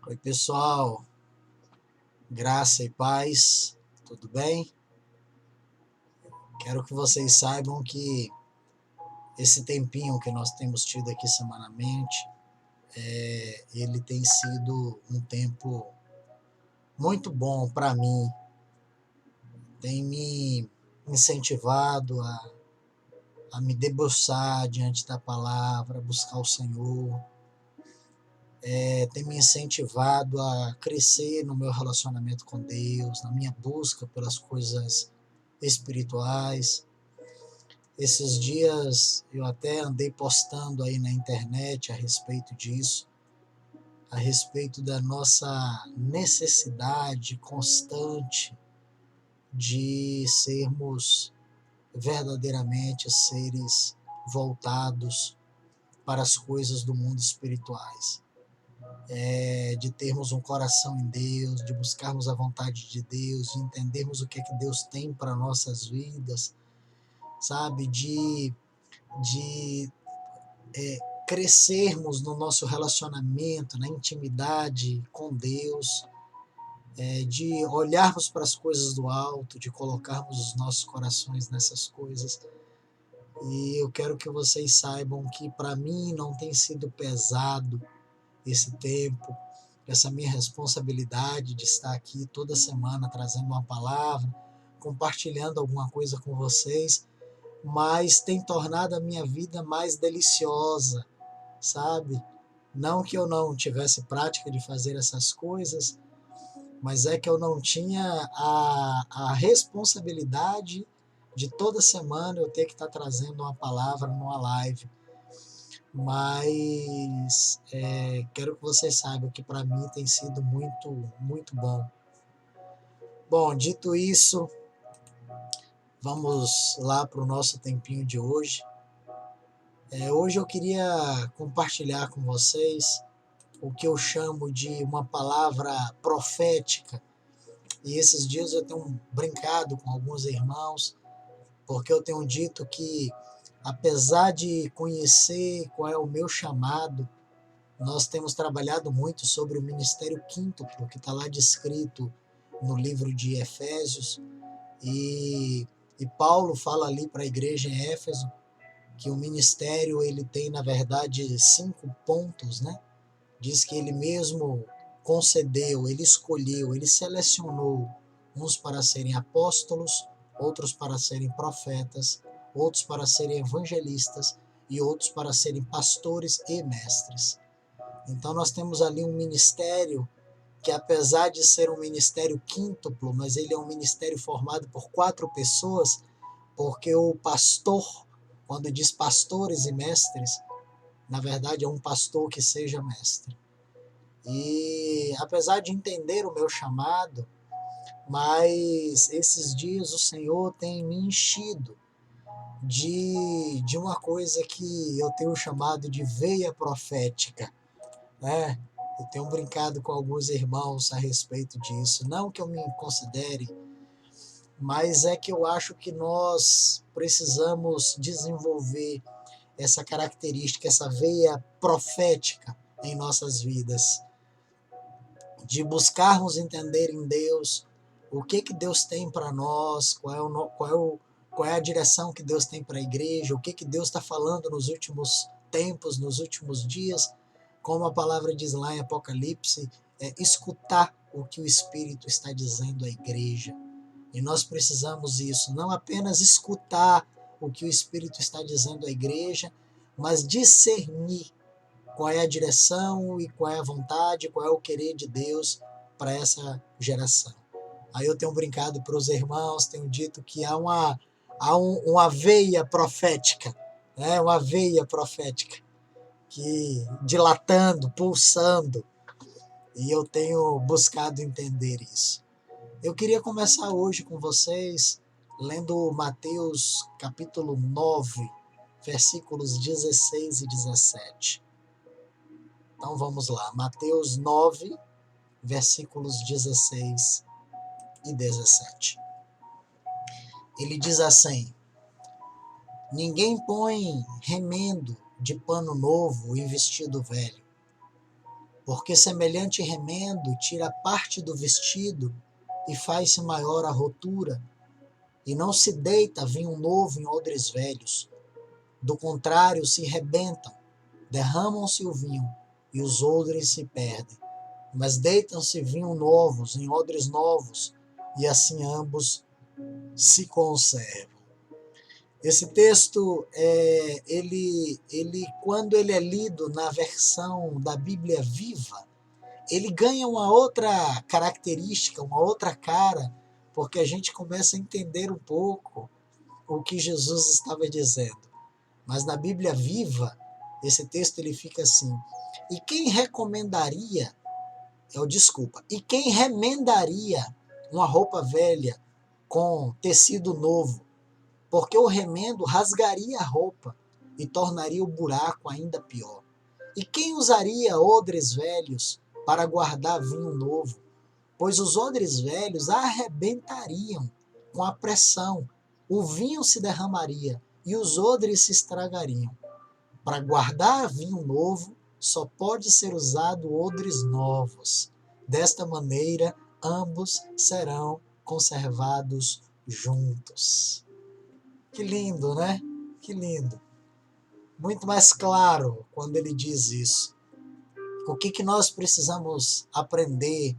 Oi, pessoal, graça e paz, tudo bem? Quero que vocês saibam que esse tempinho que nós temos tido aqui semanalmente, ele tem sido um tempo muito bom para mim, tem me incentivado a me debruçar diante da palavra, buscar o Senhor, tem me incentivado a crescer no meu relacionamento com Deus, na minha busca pelas coisas espirituais. Esses dias eu até andei postando aí na internet a respeito disso, a respeito da nossa necessidade constante de sermos verdadeiramente seres voltados para as coisas do mundo espirituais. De termos um coração em Deus, de buscarmos a vontade de Deus, de entendermos o que é que Deus tem para nossas vidas, sabe? De crescermos no nosso relacionamento, na intimidade com Deus, de olharmos para as coisas do alto, de colocarmos os nossos corações nessas coisas. E eu quero que vocês saibam que para mim não tem sido pesado esse tempo, essa minha responsabilidade de estar aqui toda semana trazendo uma palavra, compartilhando alguma coisa com vocês, mas tem tornado a minha vida mais deliciosa, sabe? Não que eu não tivesse prática de fazer essas coisas, mas é que eu não tinha a responsabilidade de toda semana eu ter que estar trazendo uma palavra numa live. Mas quero que vocês saibam que para mim tem sido muito, muito bom. Bom, dito isso, vamos lá para o nosso tempinho de hoje. Hoje eu queria compartilhar com vocês o que eu chamo de uma palavra profética. E esses dias eu tenho brincado com alguns irmãos, porque eu tenho dito que, apesar de conhecer qual é o meu chamado, nós temos trabalhado muito sobre o ministério quíntuplo, que está lá descrito no livro de Efésios, e Paulo fala ali para a igreja em Éfeso que o ministério ele tem, na verdade, 5 pontos, né? Diz que ele mesmo concedeu, ele escolheu, ele selecionou uns para serem apóstolos, outros para serem profetas, outros para serem evangelistas e outros para serem pastores e mestres. Então nós temos ali um ministério que, apesar de ser um ministério quíntuplo, mas ele é um ministério formado por 4 pessoas, porque o pastor, quando diz pastores e mestres, na verdade é um pastor que seja mestre. E apesar de entender o meu chamado, mas esses dias o Senhor tem me enchido de uma coisa que eu tenho chamado de veia profética, né? Eu tenho brincado com alguns irmãos a respeito disso. Não que eu me considere, mas é que eu acho que nós precisamos desenvolver essa característica, essa veia profética em nossas vidas, de buscarmos entender em Deus o que Deus tem para nós, qual é a direção que Deus tem para a igreja, o que Deus está falando nos últimos tempos, nos últimos dias, como a palavra diz lá em Apocalipse, escutar o que o Espírito está dizendo à igreja. E nós precisamos isso, não apenas escutar o que o Espírito está dizendo à igreja, mas discernir qual é a direção e qual é a vontade, qual é o querer de Deus para essa geração. Aí eu tenho brincado para os irmãos, tenho dito que há uma veia profética, né? Uma veia profética que dilatando, pulsando, e eu tenho buscado entender isso. Eu queria começar hoje com vocês lendo Mateus capítulo 9, versículos 16 e 17. Então vamos lá, Mateus 9, versículos 16 e 17. Ele diz assim: ninguém põe remendo de pano novo em vestido velho, porque semelhante remendo tira parte do vestido e faz-se maior a rotura, e não se deita vinho novo em odres velhos. Do contrário, se rebentam, derramam-se o vinho, e os odres se perdem. Mas deitam-se vinho novos em odres novos, e assim ambos se conservam. Esse texto, quando ele é lido na versão da Bíblia Viva, ele ganha uma outra característica, uma outra cara, porque a gente começa a entender um pouco o que Jesus estava dizendo. Mas na Bíblia Viva, esse texto ele fica assim: e quem remendaria uma roupa velha com tecido novo? Porque o remendo rasgaria a roupa e tornaria o buraco ainda pior. E quem usaria odres velhos para guardar vinho novo? Pois os odres velhos arrebentariam com a pressão, o vinho se derramaria e os odres se estragariam. Para guardar vinho novo, só pode ser usado odres novos. Desta maneira, ambos serão conservados juntos. Que lindo, né? Que lindo. Muito mais claro quando ele diz isso. O que nós precisamos aprender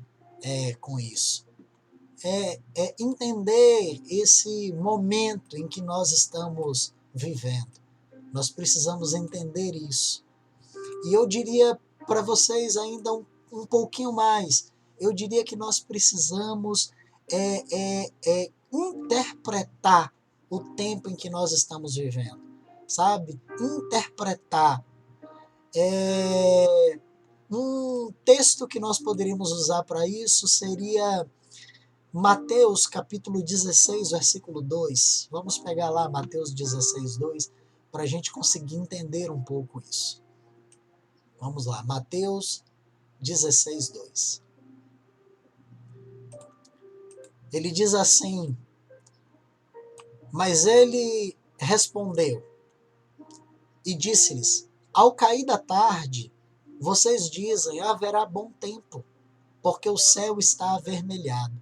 com isso? É entender esse momento em que nós estamos vivendo. Nós precisamos entender isso. E eu diria para vocês ainda um pouquinho mais. Eu diria que nós precisamos interpretar o tempo em que nós estamos vivendo, sabe? Interpretar. Um texto que nós poderíamos usar para isso seria Mateus capítulo 16, versículo 2. Vamos pegar lá Mateus 16, 2, para a gente conseguir entender um pouco isso. Vamos lá, Mateus 16, 2. Ele diz assim: mas ele respondeu e disse-lhes: ao cair da tarde, vocês dizem, haverá bom tempo, porque o céu está avermelhado.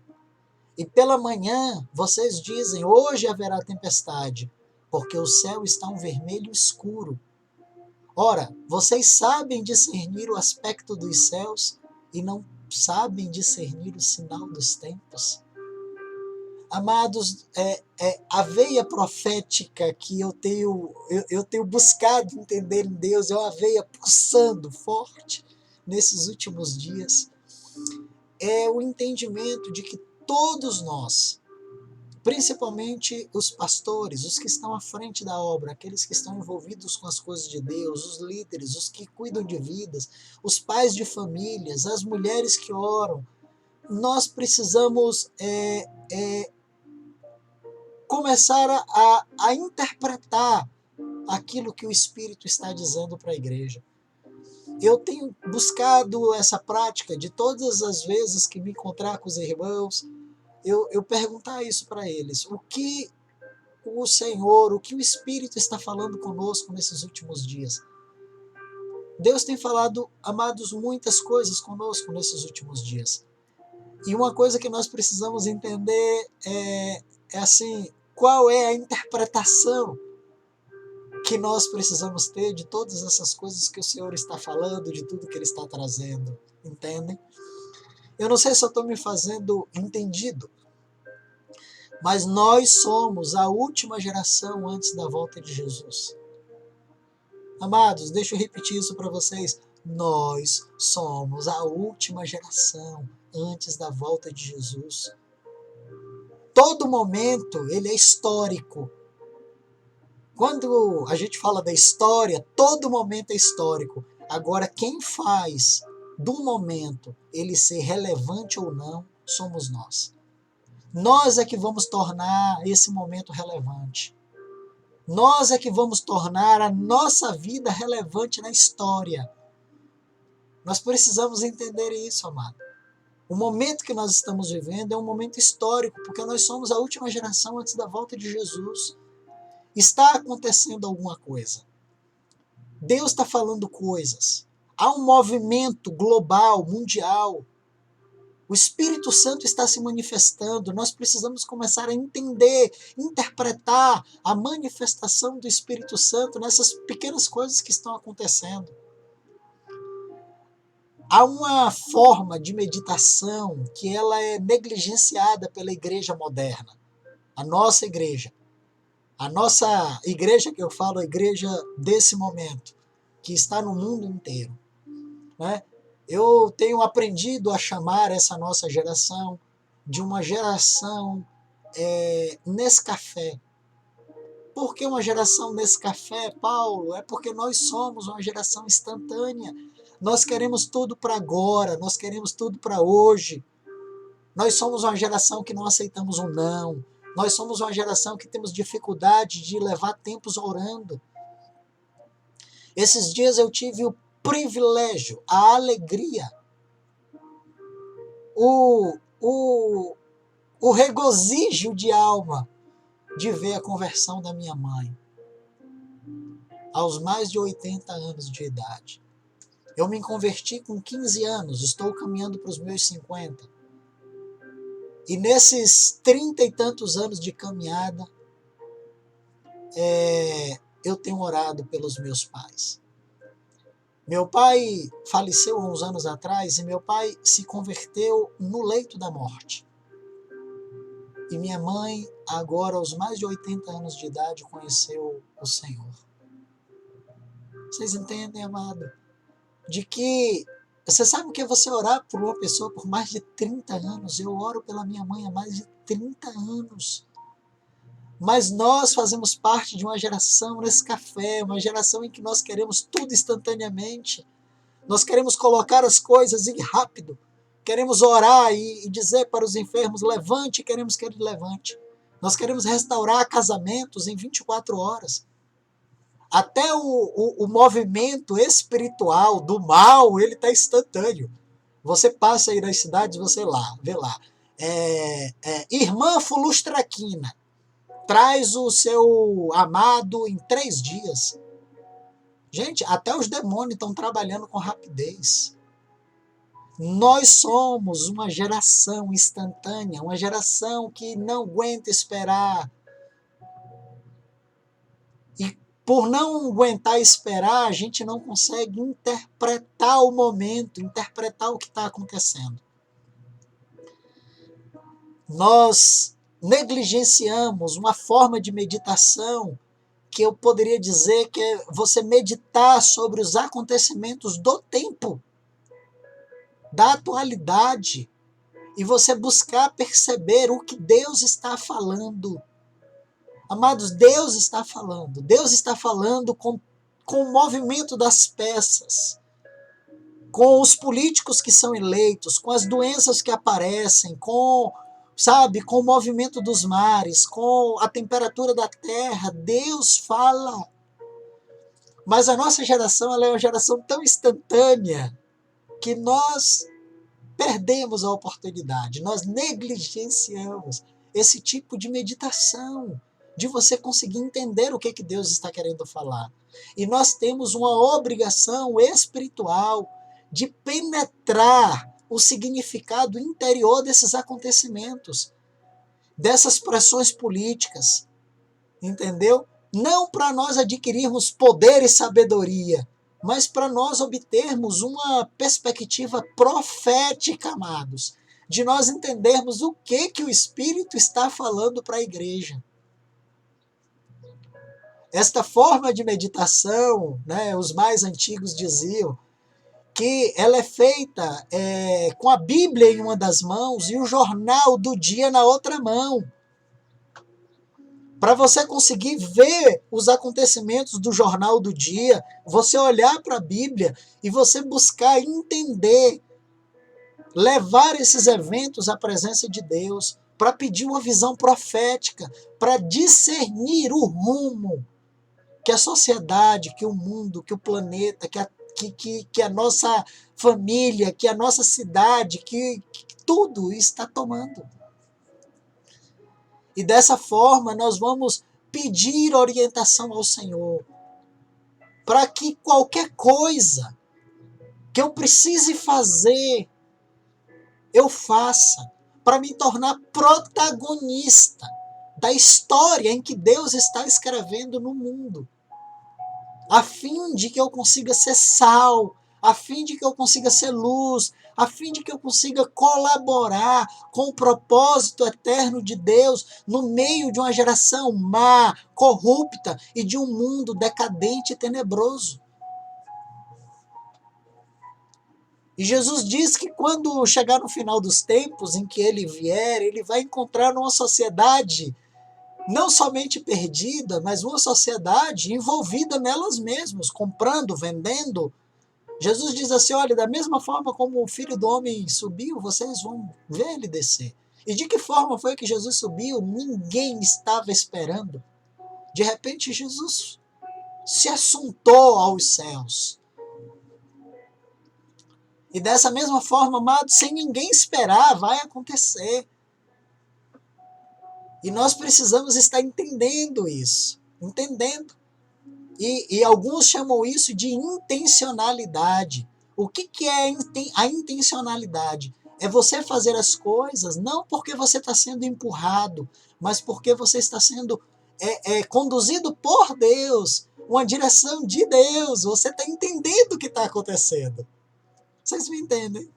E pela manhã, vocês dizem, hoje haverá tempestade, porque o céu está um vermelho escuro. Ora, vocês sabem discernir o aspecto dos céus e não sabem discernir o sinal dos tempos? Amados, a veia profética que eu tenho buscado entender em Deus é uma veia pulsando forte nesses últimos dias. É o entendimento de que todos nós, principalmente os pastores, os que estão à frente da obra, aqueles que estão envolvidos com as coisas de Deus, os líderes, os que cuidam de vidas, os pais de famílias, as mulheres que oram, nós precisamos começar a interpretar aquilo que o Espírito está dizendo para a igreja. Eu tenho buscado essa prática de todas as vezes que me encontrar com os irmãos, eu perguntar isso para eles. O que o Senhor, o que o Espírito está falando conosco nesses últimos dias? Deus tem falado, amados, muitas coisas conosco nesses últimos dias. E uma coisa que nós precisamos entender é assim, qual é a interpretação que nós precisamos ter de todas essas coisas que o Senhor está falando, de tudo que Ele está trazendo, entendem? Eu não sei se eu estou me fazendo entendido, mas nós somos a última geração antes da volta de Jesus. Amados, deixa eu repetir isso para vocês. Nós somos a última geração antes da volta de Jesus. Todo momento, ele é histórico. Quando a gente fala da história, todo momento é histórico. Agora, quem faz do momento ele ser relevante ou não, somos nós. Nós é que vamos tornar esse momento relevante. Nós é que vamos tornar a nossa vida relevante na história. Nós precisamos entender isso, amado. O momento que nós estamos vivendo é um momento histórico, porque nós somos a última geração antes da volta de Jesus. Está acontecendo alguma coisa. Deus está falando coisas. Há um movimento global, mundial. O Espírito Santo está se manifestando. Nós precisamos começar a entender, interpretar a manifestação do Espírito Santo nessas pequenas coisas que estão acontecendo. Há uma forma de meditação que ela é negligenciada pela igreja moderna. A nossa igreja que eu falo, a igreja desse momento, que está no mundo inteiro, né? Eu tenho aprendido a chamar essa nossa geração de uma geração Nescafé. Por que uma geração Nescafé, Paulo? É porque nós somos uma geração instantânea. Nós queremos tudo para agora, nós queremos tudo para hoje. Nós somos uma geração que não aceitamos um não. Nós somos uma geração que temos dificuldade de levar tempos orando. Esses dias eu tive o privilégio, a alegria, o regozijo de alma de ver a conversão da minha mãe, aos mais de 80 anos de idade. Eu me converti com 15 anos, estou caminhando para os meus 50. E nesses 30 e tantos anos de caminhada, eu tenho orado pelos meus pais. Meu pai faleceu há uns anos atrás e meu pai se converteu no leito da morte. E minha mãe, agora aos mais de 80 anos de idade, conheceu o Senhor. Vocês entendem, amado? De que você sabe o que é você orar por uma pessoa por mais de 30 anos? Eu oro pela minha mãe há mais de 30 anos. Mas nós fazemos parte de uma geração Nescafé, uma geração em que nós queremos tudo instantaneamente. Nós queremos colocar as coisas rápido. Queremos orar e dizer para os enfermos, levante, queremos que ele levante. Nós queremos restaurar casamentos em 24 horas. Até o movimento espiritual do mal, ele está instantâneo. Você passa aí nas cidades, você vê lá. Irmã Fulustraquina traz o seu amado em 3 dias. Gente, até os demônios estão trabalhando com rapidez. Nós somos uma geração instantânea, uma geração que não aguenta esperar. E por não aguentar esperar, a gente não consegue interpretar o momento, interpretar o que está acontecendo. Nós negligenciamos uma forma de meditação que eu poderia dizer que é você meditar sobre os acontecimentos do tempo, da atualidade, e você buscar perceber o que Deus está falando. Amados, Deus está falando com o movimento das peças, com os políticos que são eleitos, com as doenças que aparecem, com o movimento dos mares, com a temperatura da terra. Deus fala. Mas a nossa geração, ela é uma geração tão instantânea que nós perdemos a oportunidade, nós negligenciamos esse tipo de meditação, de você conseguir entender o que Deus está querendo falar. E nós temos uma obrigação espiritual de penetrar o significado interior desses acontecimentos, dessas pressões políticas, entendeu? Não para nós adquirirmos poder e sabedoria, mas para nós obtermos uma perspectiva profética, amados, de nós entendermos o que o Espírito está falando para a igreja. Esta forma de meditação, né, os mais antigos diziam que ela é feita com a Bíblia em uma das mãos e o jornal do dia na outra mão. Para você conseguir ver os acontecimentos do jornal do dia, você olhar para a Bíblia e você buscar entender, levar esses eventos à presença de Deus, para pedir uma visão profética, para discernir o rumo que a sociedade, que o mundo, que o planeta, que a nossa família, que a nossa cidade, que tudo está tomando. E dessa forma nós vamos pedir orientação ao Senhor, para que qualquer coisa que eu precise fazer, eu faça, para me tornar protagonista da história em que Deus está escrevendo no mundo, a fim de que eu consiga ser sal, a fim de que eu consiga ser luz, a fim de que eu consiga colaborar com o propósito eterno de Deus no meio de uma geração má, corrupta e de um mundo decadente e tenebroso. E Jesus diz que quando chegar no final dos tempos em que ele vier, ele vai encontrar uma sociedade não somente perdida, mas uma sociedade envolvida nelas mesmas, comprando, vendendo. Jesus diz assim, olha, da mesma forma como o Filho do Homem subiu, vocês vão ver ele descer. E de que forma foi que Jesus subiu? Ninguém estava esperando. De repente, Jesus se assuntou aos céus. E dessa mesma forma, amado, sem ninguém esperar, vai acontecer. E nós precisamos estar entendendo isso. Entendendo. E alguns chamam isso de intencionalidade. O que é a intencionalidade? É você fazer as coisas não porque você está sendo empurrado, mas porque você está sendo conduzido por Deus, uma direção de Deus. Você está entendendo o que está acontecendo. Vocês me entendem?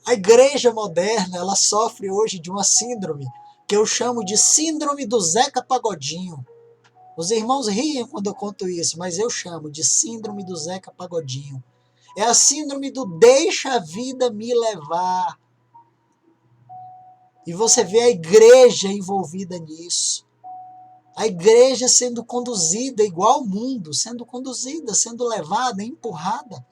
A igreja moderna, ela sofre hoje de uma síndrome que eu chamo de síndrome do Zeca Pagodinho. Os irmãos riem quando eu conto isso, mas eu chamo de síndrome do Zeca Pagodinho. É a síndrome do deixa a vida me levar. E você vê a igreja envolvida nisso. A igreja sendo conduzida igual ao mundo, sendo conduzida, sendo levada, empurrada.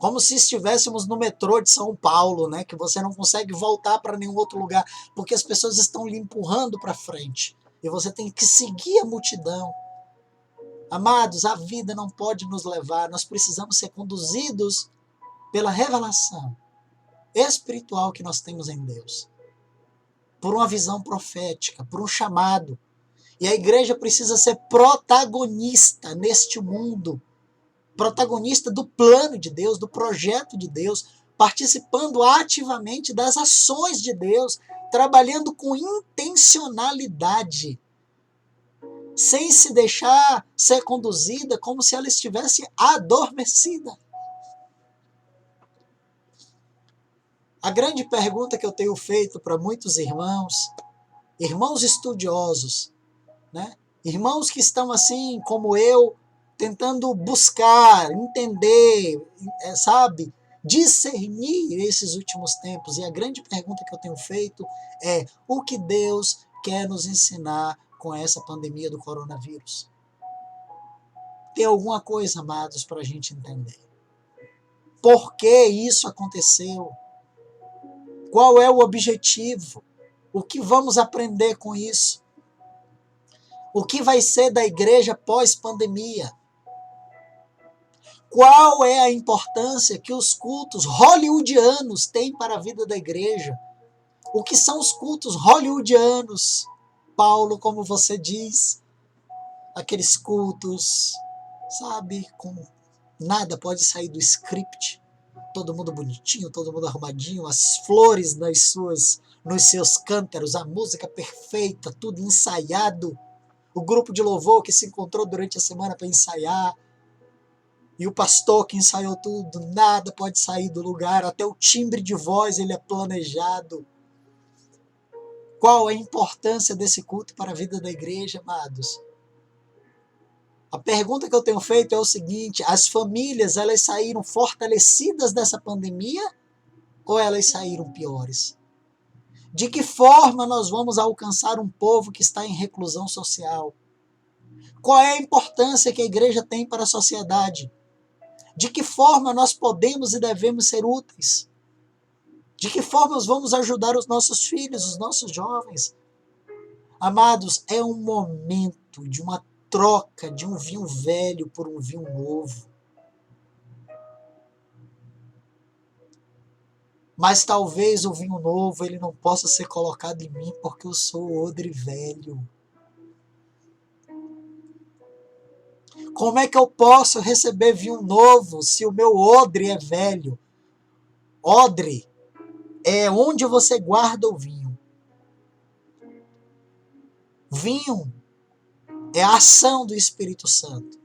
Como se estivéssemos no metrô de São Paulo, né? Que você não consegue voltar para nenhum outro lugar, porque as pessoas estão lhe empurrando para frente. E você tem que seguir a multidão. Amados, a vida não pode nos levar, nós precisamos ser conduzidos pela revelação espiritual que nós temos em Deus. Por uma visão profética, por um chamado. E a igreja precisa ser protagonista neste mundo. Protagonista do plano de Deus, do projeto de Deus, participando ativamente das ações de Deus, trabalhando com intencionalidade, sem se deixar ser conduzida como se ela estivesse adormecida. A grande pergunta que eu tenho feito para muitos irmãos estudiosos, né? Irmãos que estão assim como eu, tentando buscar, entender, sabe, discernir esses últimos tempos. E a grande pergunta que eu tenho feito é: o que Deus quer nos ensinar com essa pandemia do coronavírus? Tem alguma coisa, amados, para a gente entender. Por que isso aconteceu? Qual é o objetivo? O que vamos aprender com isso? O que vai ser da igreja pós-pandemia? Qual é a importância que os cultos hollywoodianos têm para a vida da igreja? O que são os cultos hollywoodianos? Paulo, como você diz, aqueles cultos, sabe, com nada pode sair do script. Todo mundo bonitinho, todo mundo arrumadinho, as flores nos seus cântaros, a música perfeita, tudo ensaiado. O grupo de louvor que se encontrou durante a semana para ensaiar. E o pastor que ensaiou tudo, nada pode sair do lugar, até o timbre de voz ele é planejado. Qual a importância desse culto para a vida da igreja, amados? A pergunta que eu tenho feito é o seguinte: as famílias, elas saíram fortalecidas dessa pandemia ou elas saíram piores? De que forma nós vamos alcançar um povo que está em reclusão social? Qual é a importância que a igreja tem para a sociedade? De que forma nós podemos e devemos ser úteis? De que forma nós vamos ajudar os nossos filhos, os nossos jovens? Amados, é um momento de uma troca de um vinho velho por um vinho novo. Mas talvez o vinho novo ele não possa ser colocado em mim porque eu sou odre velho. Como é que eu posso receber vinho novo se o meu odre é velho? Odre é onde você guarda o vinho. Vinho é a ação do Espírito Santo.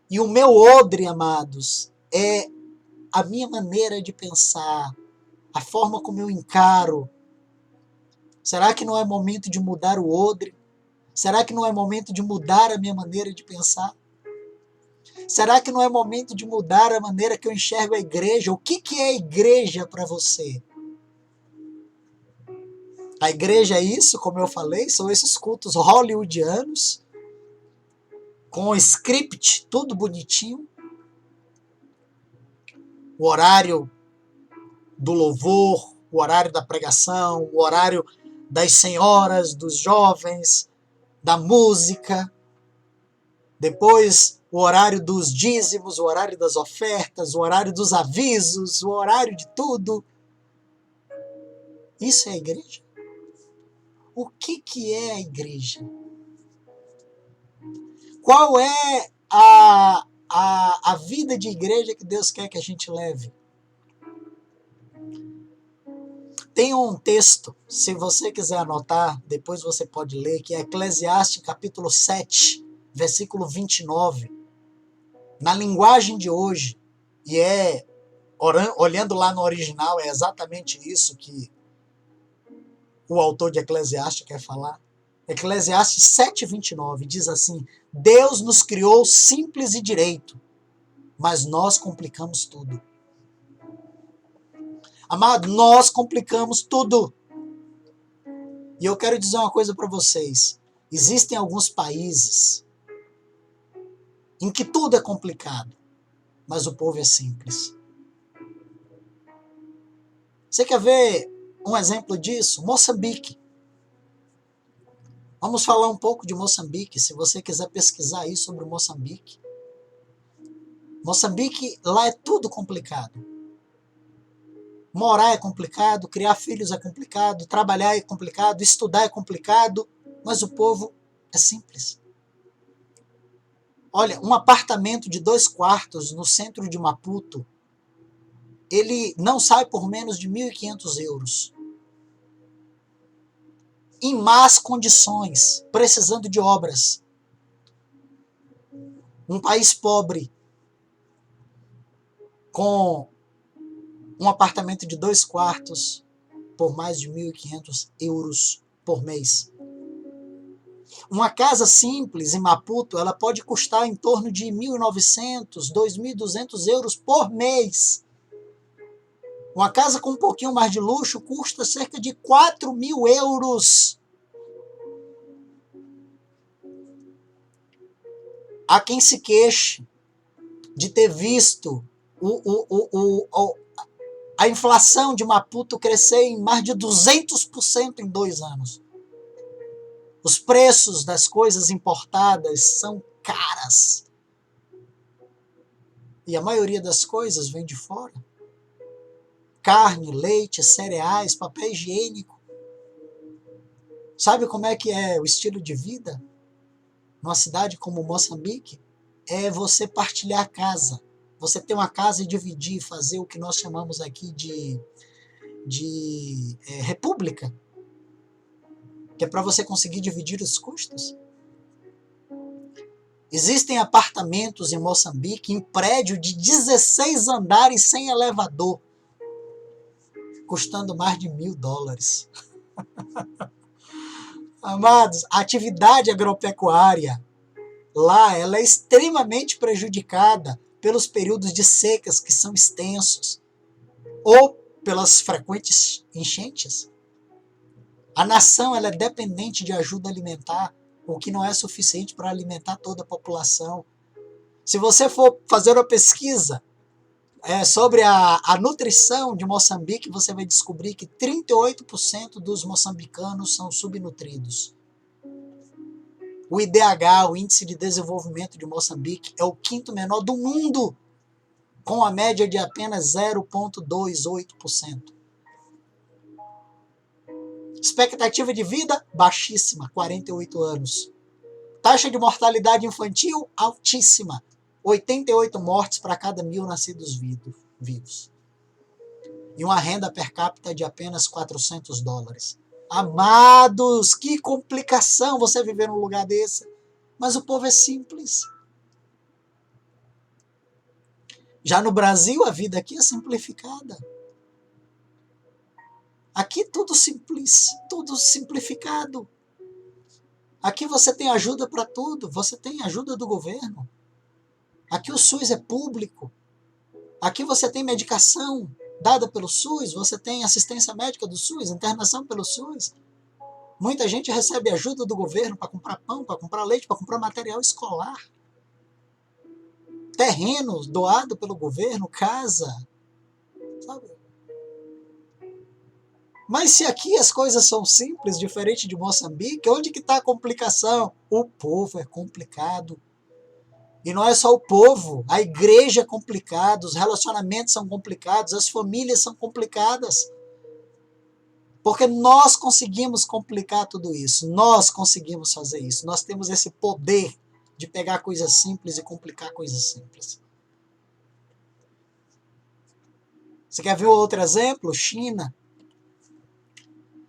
E o meu odre, amados, é a minha maneira de pensar, a forma como eu encaro. Será que não é momento de mudar o odre? Será que não é momento de mudar a minha maneira de pensar? Será que não é momento de mudar a maneira que eu enxergo a igreja? O que é a igreja para você? A igreja é isso, como eu falei, são esses cultos hollywoodianos, com script, tudo bonitinho. O horário do louvor, o horário da pregação, o horário das senhoras, dos jovens, da música. Depois, o horário dos dízimos, o horário das ofertas, o horário dos avisos, o horário de tudo. Isso é a igreja? O que é a igreja? Qual é a vida de igreja que Deus quer que a gente leve? Tem um texto, se você quiser anotar, depois você pode ler, que é Eclesiastes capítulo 7, versículo 29. Na linguagem de hoje, e olhando lá no original, é exatamente isso que o autor de Eclesiastes quer falar. Eclesiastes 7, 29 diz assim: Deus nos criou simples e direito, mas nós complicamos tudo. Amado, nós complicamos tudo. E eu quero dizer uma coisa para vocês. Existem alguns países em que tudo é complicado, mas o povo é simples. Você quer ver um exemplo disso? Moçambique. Vamos falar um pouco de Moçambique, se você quiser pesquisar aí sobre Moçambique. Moçambique, lá é tudo complicado. Morar é complicado, criar filhos é complicado, trabalhar é complicado, estudar é complicado, mas o povo é simples. Olha, um apartamento de 2 quartos no centro de Maputo, ele não sai por menos de 1.500 euros. Em más condições, precisando de obras. Um país pobre, com um apartamento de 2 quartos, por mais de 1.500 euros por mês. Uma casa simples em Maputo, ela pode custar em torno de 1.900, 2.200 euros por mês. Uma casa com um pouquinho mais de luxo custa cerca de 4.000 euros. Há quem se queixe de ter visto a inflação de Maputo crescer em mais de 200% em 2 anos. Os preços das coisas importadas são caras. E a maioria das coisas vem de fora. Carne, leite, cereais, papel higiênico. Sabe como é que é o estilo de vida numa cidade como Moçambique? É você partilhar a casa. Você ter uma casa e dividir, fazer o que nós chamamos aqui de república, que é para você conseguir dividir os custos. Existem apartamentos em Moçambique, em prédio de 16 andares sem elevador, custando mais de $1.000. Amados, a atividade agropecuária lá ela é extremamente prejudicada pelos períodos de secas que são extensos ou pelas frequentes enchentes. A nação ela é dependente de ajuda alimentar, o que não é suficiente para alimentar toda a população. Se você for fazer uma pesquisa sobre a nutrição de Moçambique, você vai descobrir que 38% dos moçambicanos são subnutridos. O IDH, o Índice de Desenvolvimento de Moçambique, é o 5º menor do mundo, com a média de apenas 0,28%. Expectativa de vida baixíssima, 48 anos. Taxa de mortalidade infantil altíssima. 88 mortes para cada 1.000 nascidos vivos. E uma renda per capita de apenas $400. Amados, que complicação você viver num lugar desse. Mas o povo é simples. Já no Brasil, a vida aqui é simplificada. Aqui tudo simples, tudo simplificado. Aqui você tem ajuda para tudo, você tem ajuda do governo. Aqui o SUS é público. Aqui você tem medicação dada pelo SUS, você tem assistência médica do SUS, internação pelo SUS. Muita gente recebe ajuda do governo para comprar pão, para comprar leite, para comprar material escolar. Terreno doado pelo governo, casa. Sabe? Mas se aqui as coisas são simples, diferente de Moçambique, onde que está a complicação? O povo é complicado. E não é só o povo, a igreja é complicada, os relacionamentos são complicados, as famílias são complicadas. Porque nós conseguimos complicar tudo isso, nós conseguimos fazer isso, nós temos esse poder de pegar coisas simples e complicar coisas simples. Você quer ver outro exemplo? China.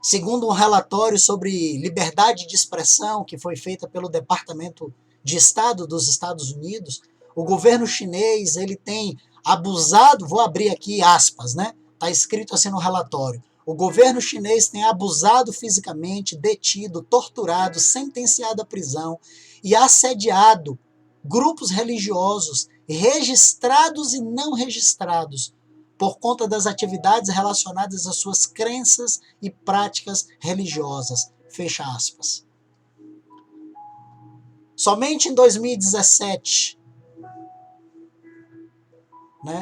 Segundo um relatório sobre liberdade de expressão que foi feita pelo Departamento de Estado dos Estados Unidos, o governo chinês ele tem abusado, vou abrir aqui aspas, né? Está escrito assim no relatório. O governo chinês tem abusado fisicamente, detido, torturado, sentenciado à prisão e assediado grupos religiosos registrados e não registrados por conta das atividades relacionadas às suas crenças e práticas religiosas. Fecha aspas. Somente em 2017,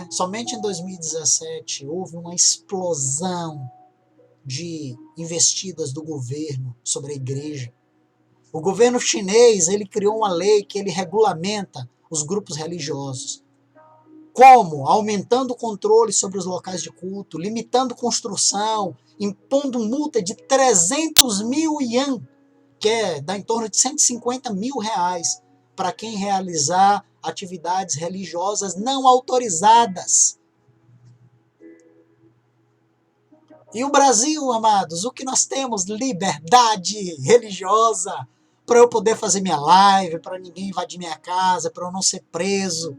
somente em 2017 houve uma explosão de investidas do governo sobre a igreja. O governo chinês ele criou uma lei que ele regulamenta os grupos religiosos. Como? Aumentando o controle sobre os locais de culto, limitando construção, impondo multa de 300 mil yuan, que dá em torno de 150 mil reais, para quem realizar atividades religiosas não autorizadas. E o Brasil, amados, o que nós temos? Liberdade religiosa, para eu poder fazer minha live, para ninguém invadir minha casa, para eu não ser preso.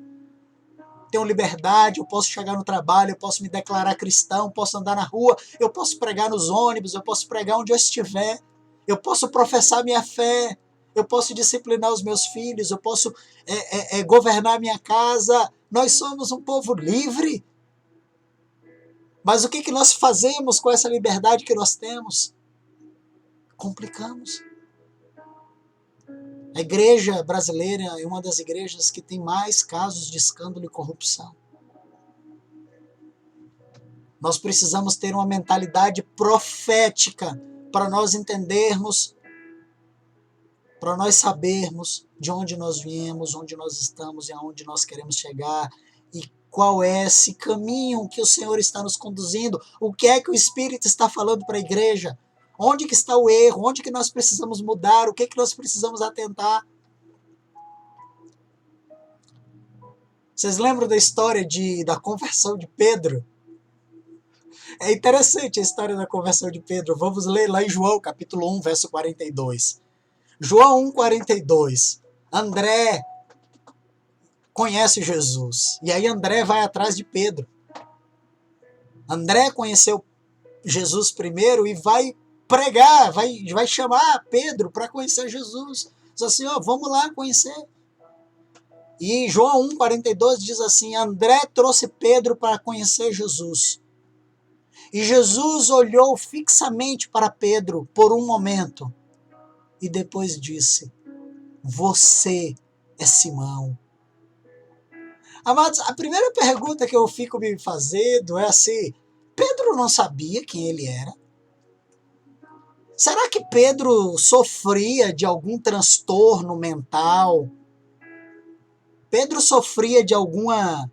Tenho liberdade, eu posso chegar no trabalho, eu posso me declarar cristão, posso andar na rua, eu posso pregar nos ônibus, eu posso pregar onde eu estiver, eu posso professar minha fé, eu posso disciplinar os meus filhos, eu posso governar minha casa. Nós somos um povo livre. Mas o que nós fazemos com essa liberdade que nós temos? Complicamos. A igreja brasileira é uma das igrejas que tem mais casos de escândalo e corrupção. Nós precisamos ter uma mentalidade profética para nós entendermos, para nós sabermos de onde nós viemos, onde nós estamos e aonde nós queremos chegar e qual é esse caminho que o Senhor está nos conduzindo, o que é que o Espírito está falando para a igreja. Onde que está o erro? Onde que nós precisamos mudar? O que que nós precisamos atentar? Vocês lembram da história da conversão de Pedro? É interessante a história da conversão de Pedro. Vamos ler lá em João, capítulo 1, verso 42. João 1, 42. André conhece Jesus. E aí André vai atrás de Pedro. André conheceu Jesus primeiro e vai pregar, vai chamar Pedro para conhecer Jesus. Diz assim, vamos lá conhecer. E João 1,42 diz assim, André trouxe Pedro para conhecer Jesus. E Jesus olhou fixamente para Pedro por um momento e depois disse, você é Simão. Amados, a primeira pergunta que eu fico me fazendo é assim, Pedro não sabia quem ele era? Será que Pedro sofria de algum transtorno mental? Pedro sofria de alguma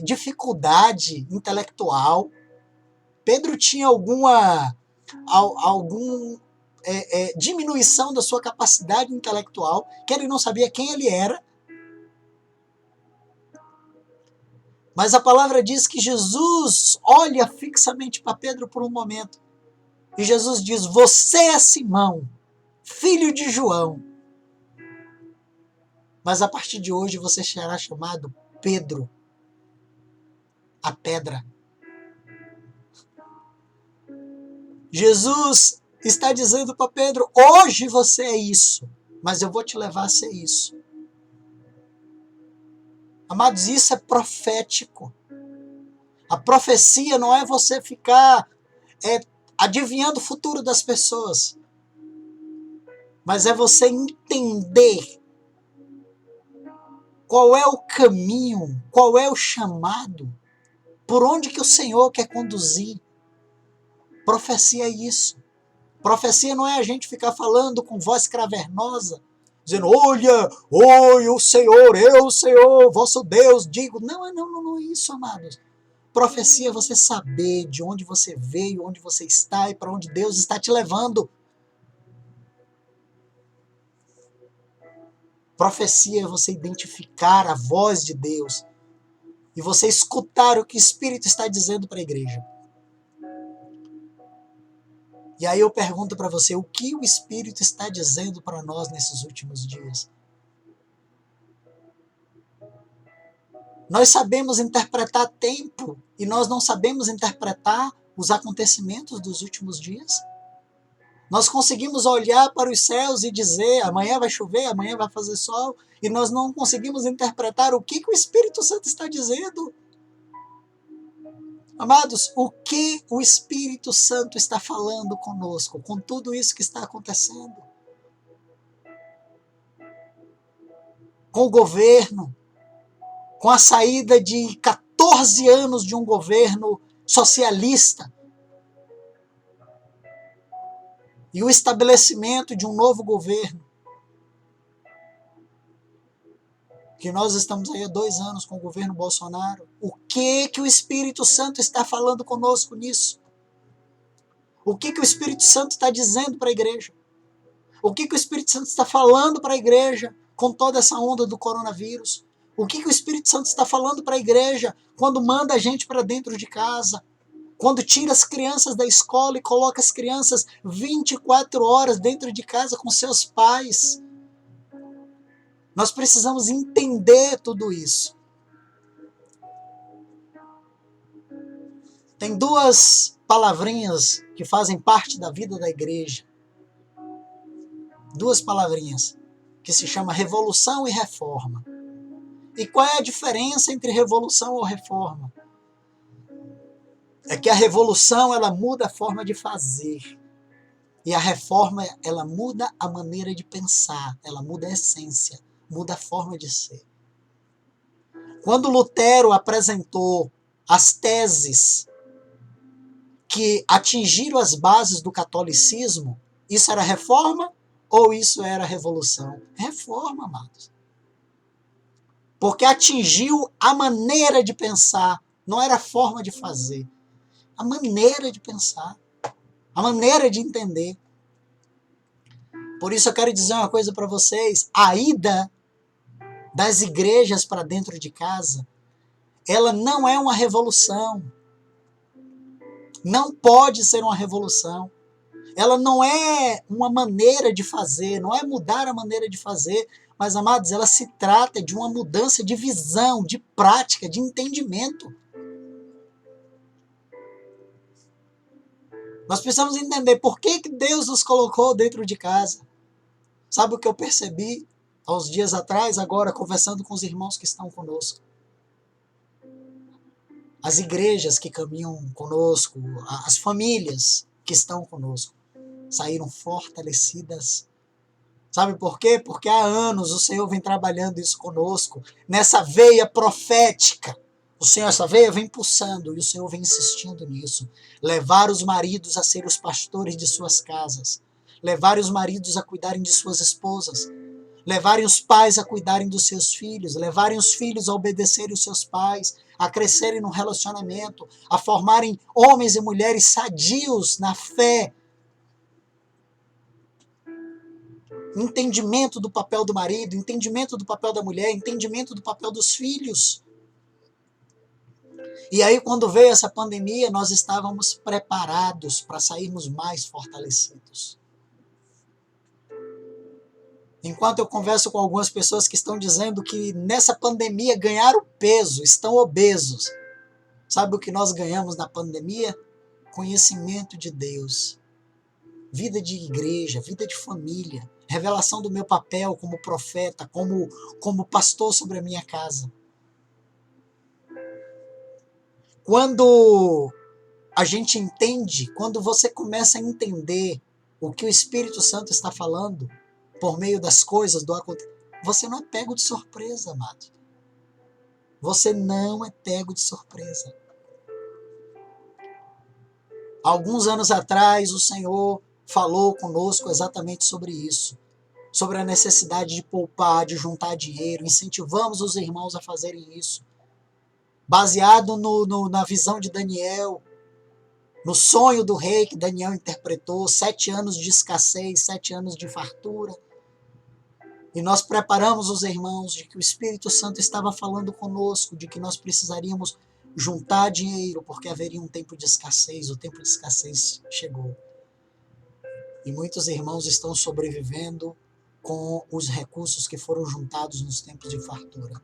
dificuldade intelectual? Pedro tinha algum diminuição da sua capacidade intelectual, que ele não sabia quem ele era. Mas a palavra diz que Jesus olha fixamente para Pedro por um momento. E Jesus diz: você é Simão, filho de João. Mas a partir de hoje você será chamado Pedro, a pedra. Jesus está dizendo para Pedro: hoje você é isso, mas eu vou te levar a ser isso. Amados, isso é profético. A profecia não é você ficar adivinhando o futuro das pessoas, mas é você entender qual é o caminho, qual é o chamado, por onde que o Senhor quer conduzir. Profecia é isso. Profecia não é a gente ficar falando com voz cavernosa, dizendo: olha, oi, o Senhor, vosso Deus, digo. Não é isso, amados. Profecia é você saber de onde você veio, onde você está e para onde Deus está te levando. Profecia é você identificar a voz de Deus e você escutar o que o Espírito está dizendo para a igreja. E aí eu pergunto para você: o que o Espírito está dizendo para nós nesses últimos dias? Nós sabemos interpretar tempo e nós não sabemos interpretar os acontecimentos dos últimos dias? Nós conseguimos olhar para os céus e dizer: amanhã vai chover, amanhã vai fazer sol, e nós não conseguimos interpretar o que o Espírito Santo está dizendo. Amados, o que o Espírito Santo está falando conosco, com tudo isso que está acontecendo? Com o governo, com a saída de 14 anos de um governo socialista, e o estabelecimento de um novo governo, que nós estamos aí há 2 anos com o governo Bolsonaro. O que o Espírito Santo está falando conosco nisso? O que o Espírito Santo está dizendo para a igreja? O que o Espírito Santo está falando para a igreja com toda essa onda do coronavírus? O que o Espírito Santo está falando para a igreja quando manda a gente para dentro de casa? Quando tira as crianças da escola e coloca as crianças 24 horas dentro de casa com seus pais? Nós precisamos entender tudo isso. Tem 2 palavrinhas que fazem parte da vida da igreja. 2 palavrinhas que se chama revolução e reforma. E qual é a diferença entre revolução ou reforma? É que a revolução, ela muda a forma de fazer. E a reforma, ela muda a maneira de pensar, ela muda a essência, muda a forma de ser. Quando Lutero apresentou as teses que atingiram as bases do catolicismo, isso era reforma ou isso era revolução? Reforma, amados. Porque atingiu a maneira de pensar, não era a forma de fazer. A maneira de pensar, a maneira de entender. Por isso eu quero dizer uma coisa para vocês: a ida das igrejas para dentro de casa, ela não é uma revolução. Não pode ser uma revolução. Ela não é uma maneira de fazer, não é mudar a maneira de fazer, mas, amados, ela se trata de uma mudança de visão, de prática, de entendimento. Nós precisamos entender por que Deus nos colocou dentro de casa. Sabe o que eu percebi há uns dias atrás, agora, conversando com os irmãos que estão conosco? As igrejas que caminham conosco, as famílias que estão conosco, saíram fortalecidas. Sabe por quê? Porque há anos o Senhor vem trabalhando isso conosco, nessa veia profética. O Senhor, essa veia vem pulsando e o Senhor vem insistindo nisso. Levar os maridos a ser os pastores de suas casas. Levar os maridos a cuidarem de suas esposas. Levarem os pais a cuidarem dos seus filhos. Levarem os filhos a obedecerem os seus pais. A crescerem no relacionamento. A formarem homens e mulheres sadios na fé. entendimento do papel do marido, entendimento do papel da mulher, entendimento do papel dos filhos. E aí, quando veio essa pandemia, nós estávamos preparados para sairmos mais fortalecidos. Enquanto eu converso com algumas pessoas que estão dizendo que nessa pandemia ganharam peso, estão obesos. Sabe o que nós ganhamos na pandemia? Conhecimento de Deus, vida de igreja, vida de família, revelação do meu papel como profeta, como pastor sobre a minha casa. Quando a gente entende, quando você começa a entender o que o Espírito Santo está falando, por meio das coisas, do acontecimento, você não é pego de surpresa, amado. Você não é pego de surpresa. Alguns anos atrás, o Senhor falou conosco exatamente sobre isso. Sobre a necessidade de poupar, de juntar dinheiro. Incentivamos os irmãos a fazerem isso. Baseado na visão de Daniel, no sonho do rei que Daniel interpretou, 7 anos de escassez, 7 anos de fartura. E nós preparamos os irmãos de que o Espírito Santo estava falando conosco, de que nós precisaríamos juntar dinheiro, porque haveria um tempo de escassez, o tempo de escassez chegou. E muitos irmãos estão sobrevivendo com os recursos que foram juntados nos tempos de fartura.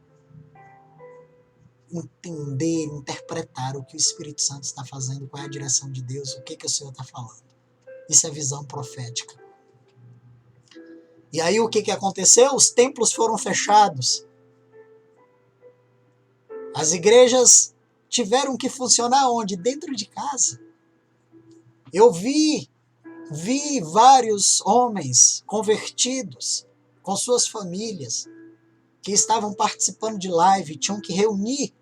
Entender, interpretar o que o Espírito Santo está fazendo, qual é a direção de Deus, o que o Senhor está falando. Isso é visão profética. E aí o que aconteceu? Os templos foram fechados. As igrejas tiveram que funcionar onde? Dentro de casa. Eu vi vários homens convertidos com suas famílias que estavam participando de live, tinham que reunir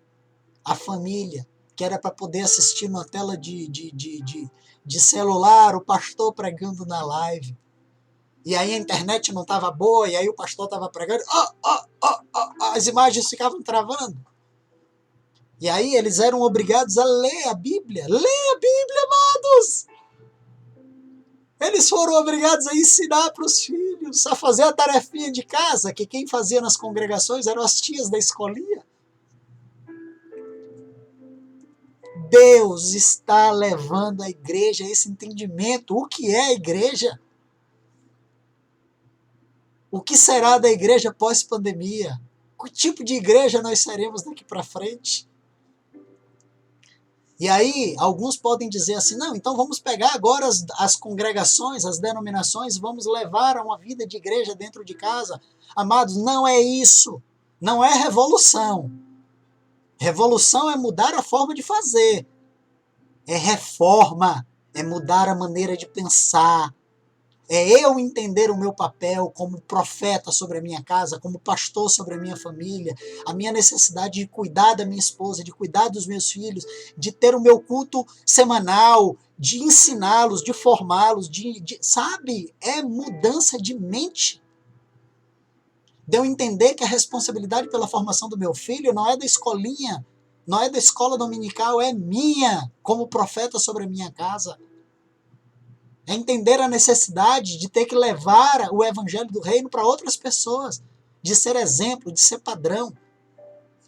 a família, que era para poder assistir numa tela de celular, o pastor pregando na live. E aí a internet não estava boa, e aí o pastor estava pregando, as imagens ficavam travando. E aí eles eram obrigados a ler a Bíblia. Ler a Bíblia, amados! Eles foram obrigados a ensinar para os filhos, a fazer a tarefinha de casa, que quem fazia nas congregações eram as tias da escolinha. Deus está levando a igreja a esse entendimento. O que é a igreja? O que será da igreja pós-pandemia? Que tipo de igreja nós seremos daqui para frente? E aí, alguns podem dizer assim, não, então vamos pegar agora as congregações, as denominações, vamos levar a uma vida de igreja dentro de casa. Amados, não é isso. Não é revolução. Revolução é mudar a forma de fazer. É reforma. É mudar a maneira de pensar. É eu entender o meu papel como profeta sobre a minha casa, como pastor sobre a minha família, a minha necessidade de cuidar da minha esposa, de cuidar dos meus filhos, de ter o meu culto semanal, de ensiná-los, de formá-los, sabe? É mudança de mente. De eu entender que a responsabilidade pela formação do meu filho não é da escolinha, não é da escola dominical, é minha, como profeta sobre a minha casa. É entender a necessidade de ter que levar o evangelho do reino para outras pessoas, de ser exemplo, de ser padrão.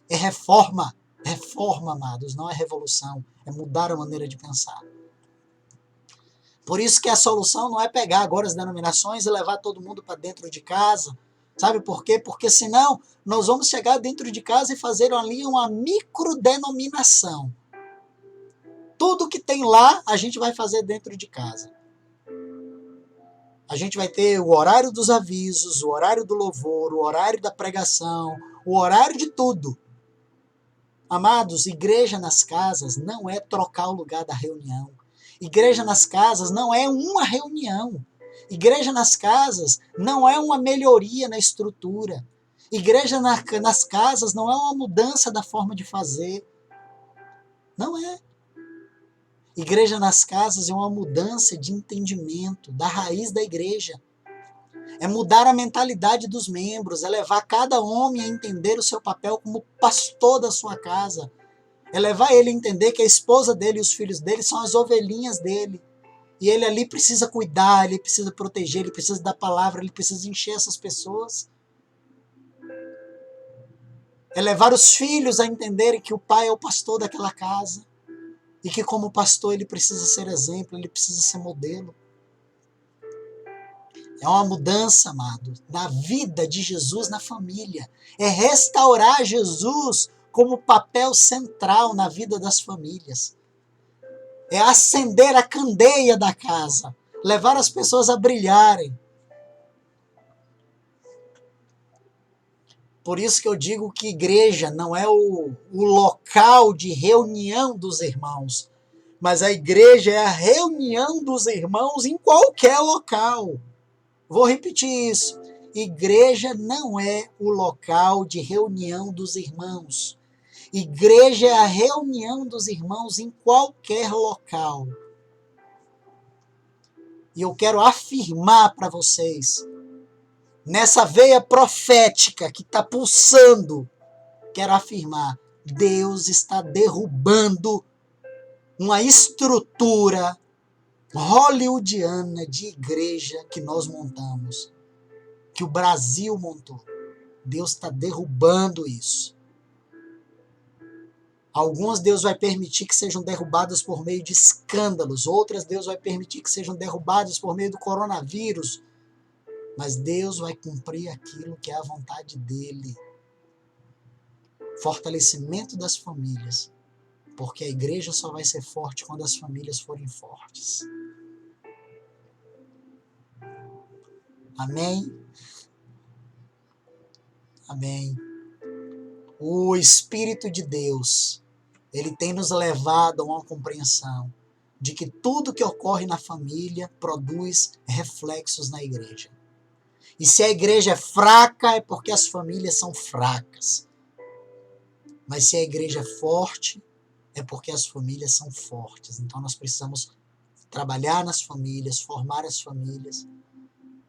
É reforma. Reforma, amados, não é revolução. É mudar a maneira de pensar. Por isso que a solução não é pegar agora as denominações e levar todo mundo para dentro de casa. Sabe por quê? Porque senão nós vamos chegar dentro de casa e fazer ali uma microdenominação. Tudo que tem lá, a gente vai fazer dentro de casa. A gente vai ter o horário dos avisos, o horário do louvor, o horário da pregação, o horário de tudo. Amados, igreja nas casas não é trocar o lugar da reunião. Igreja nas casas não é uma reunião. Igreja nas casas não é uma melhoria na estrutura. Igreja nas casas não é uma mudança da forma de fazer. Não é. Igreja nas casas é uma mudança de entendimento da raiz da igreja. É mudar a mentalidade dos membros, é levar cada homem a entender o seu papel como pastor da sua casa. É levar ele a entender que a esposa dele e os filhos dele são as ovelhinhas dele. E ele ali precisa cuidar, ele precisa proteger, ele precisa dar palavra, ele precisa encher essas pessoas. É levar os filhos a entenderem que o pai é o pastor daquela casa. E que como pastor ele precisa ser exemplo, ele precisa ser modelo. É uma mudança, amado, na vida de Jesus na família. É restaurar Jesus como papel central na vida das famílias. É acender a candeia da casa. Levar as pessoas a brilharem. Por isso que eu digo que igreja não é o local de reunião dos irmãos, mas a igreja é a reunião dos irmãos em qualquer local. Vou repetir isso. Igreja não é o local de reunião dos irmãos. Igreja é a reunião dos irmãos em qualquer local. E eu quero afirmar para vocês, nessa veia profética que está pulsando, quero afirmar, Deus está derrubando uma estrutura hollywoodiana de igreja que nós montamos, que o Brasil montou. Deus está derrubando isso. Algumas Deus vai permitir que sejam derrubadas por meio de escândalos, outras Deus vai permitir que sejam derrubadas por meio do coronavírus, mas Deus vai cumprir aquilo que é a vontade dele. Fortalecimento das famílias, porque a igreja só vai ser forte quando as famílias forem fortes. Amém? Amém. O Espírito de Deus, ele tem nos levado a uma compreensão de que tudo que ocorre na família produz reflexos na igreja. E se a igreja é fraca, é porque as famílias são fracas. Mas se a igreja é forte, é porque as famílias são fortes. Então nós precisamos trabalhar nas famílias, formar as famílias.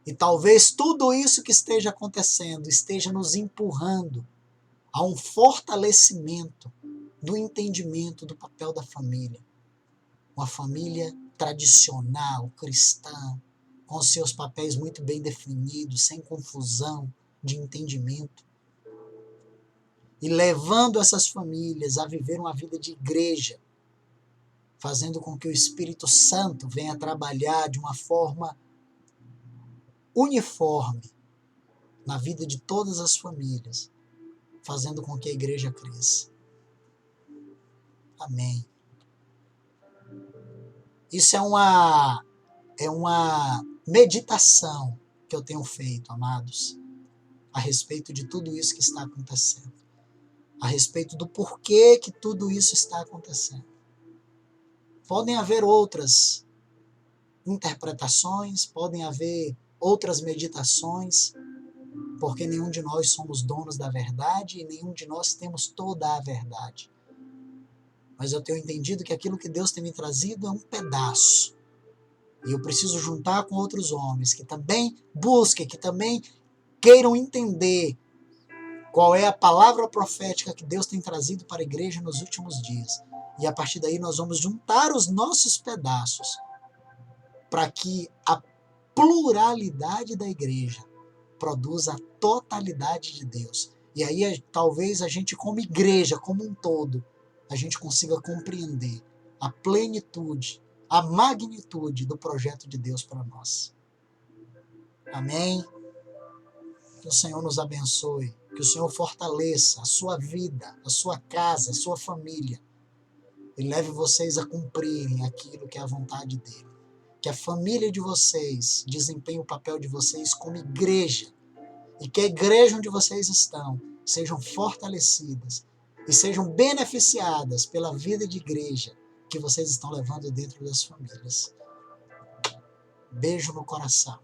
E talvez tudo isso que esteja acontecendo esteja nos empurrando a um fortalecimento do entendimento do papel da família. Uma família tradicional, cristã, com seus papéis muito bem definidos, sem confusão de entendimento. E levando essas famílias a viver uma vida de igreja, fazendo com que o Espírito Santo venha trabalhar de uma forma uniforme na vida de todas as famílias, fazendo com que a igreja cresça. Amém. Isso é uma meditação que eu tenho feito, amados, a respeito de tudo isso que está acontecendo. A respeito do porquê que tudo isso está acontecendo. Podem haver outras interpretações, podem haver outras meditações, porque nenhum de nós somos donos da verdade e nenhum de nós temos toda a verdade. Mas eu tenho entendido que aquilo que Deus tem me trazido é um pedaço. E eu preciso juntar com outros homens que também busquem, que também queiram entender qual é a palavra profética que Deus tem trazido para a igreja nos últimos dias. E a partir daí nós vamos juntar os nossos pedaços para que a pluralidade da igreja produza a totalidade de Deus. E aí talvez a gente como igreja, como um todo, a gente consiga compreender a plenitude, a magnitude do projeto de Deus para nós. Amém? Que o Senhor nos abençoe, que o Senhor fortaleça a sua vida, a sua casa, a sua família, e leve vocês a cumprirem aquilo que é a vontade dele. Que a família de vocês desempenhe o papel de vocês como igreja, e que a igreja onde vocês estão sejam fortalecidas e sejam beneficiadas pela vida de igreja que vocês estão levando dentro das famílias. Beijo no coração.